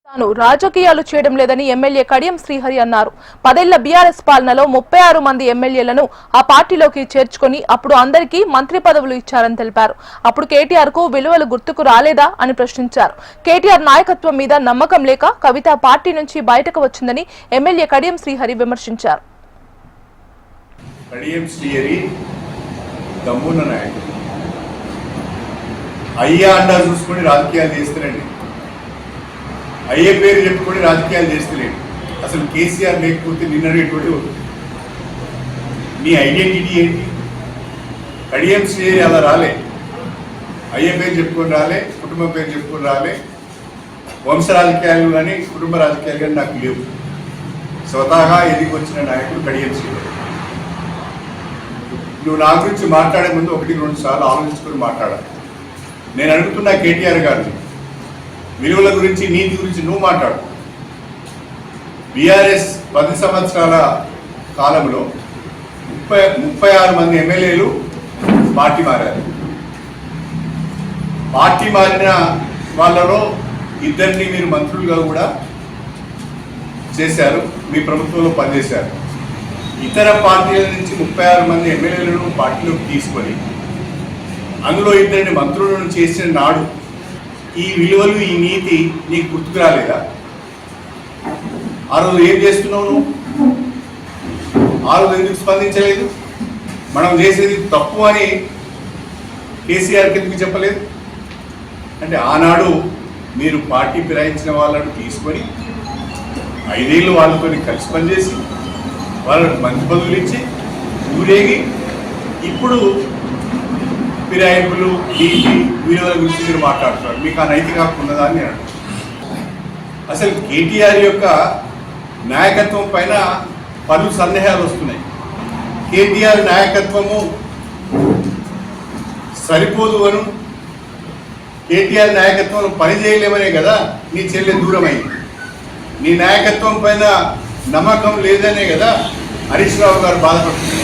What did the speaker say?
తాను రాజకీయాలు చేయడం లేదని ఎమ్మెల్యే కడియం శ్రీహరి అన్నారు. 10 ఏళ్ల బీఆర్ఎస్ పాలనలో 36 మంది ఎమ్మెల్యేలను ఆ పార్టీలోకి చేర్చుకొని అప్పుడు అందరికీ మంత్రి పదవులు ఇచ్చారని తెలిపారు. అప్పుడు కేటీఆర్ కు విలువలు గుర్తుకు రాలేదా అని ప్రశ్నించారు. కేటీఆర్ నాయకత్వం మీద నమ్మకం లేక కవిత పార్టీ నుంచి బయటకు వచ్చిందని ఎమ్మెల్యే కడియం శ్రీహరి విమర్శించారు. కడియం శ్రీహరి దమ్మున్న నాయకుడు, అయ్యా అండా చూసుకొని రాజకీయాలు చేస్తారండి. అయ్యే పేరు చెప్పుకొని రాజకీయాలు చేస్తలేడు. అసలు కేసీఆర్ లేకపోతే నిన్నటువంటి నీ ఐడెంటిటీ ఏంటి? కడియం శ్రీహరి అలా రాలే. అయ్యే పేరు చెప్పుకొని రాలే, కుటుంబ పేరు చెప్పుకొని రాలే. వంశ రాజకీయాలు కానీ కుటుంబ రాజకీయాలు కానీ నాకు లేవు. స్వతహాగా ఎదిగి వచ్చిన నాయకుడు కడియం శ్రీహరి. నువ్వు నా గురించి మాట్లాడే ముందు 1-2 సార్లు ఆలోచించుకొని మాట్లాడాలి. నేను అడుగుతున్నా కేటీఆర్ గారిని, విలువల గురించి నీతి గురించి నువ్వు మాట్లాడు. బీఆర్ఎస్ 10 సంవత్సరాల కాలంలో 36 మంది ఎమ్మెల్యేలు పార్టీ మారారు. పార్టీ మారిన వాళ్ళలో 2 మీరు మంత్రులుగా కూడా చేశారు, మీ ప్రభుత్వంలో పనిచేశారు. ఇతర పార్టీల నుంచి 36 మంది ఎమ్మెల్యేలను పార్టీలోకి తీసుకొని అందులో 2 మంత్రులను చేసిన నాడు ఈ విలువలు ఈ నీతి నీకు గుర్తుకు రాలేదా? ఆ రోజు ఏం చేస్తున్నావు నువ్వు? ఆ రోజు ఎందుకు స్పందించలేదు? మనం చేసేది తప్పు అని కేసీఆర్కి ఎందుకు చెప్పలేదు? అంటే ఆనాడు మీరు పార్టీ ఫిరాయించిన వాళ్ళను తీసుకొని 5 ఏళ్ళు వాళ్ళతో కలిసి పనిచేసి వాళ్ళకు మంచి పదవులు ఇచ్చి ఊరేగి ఇప్పుడు ఫిరాయింపులు నీతి విలువల గురించి మీరు మాట్లాడుతున్నారు. మీకు ఆ నైతిక హక్కు ఉన్నదా అని నేను అసలు కేటీఆర్ యొక్క నాయకత్వం పైన పలు సందేహాలు వస్తున్నాయి. కేటీఆర్ నాయకత్వము సరిపోదు అను, కేటీఆర్ నాయకత్వంలో పని చేయలేమనే కదా నీ చెల్లె దూరమైంది. నీ నాయకత్వం పైన నమ్మకం లేదనే కదా హరీష్ రావు గారు బాధపడుతున్నారు.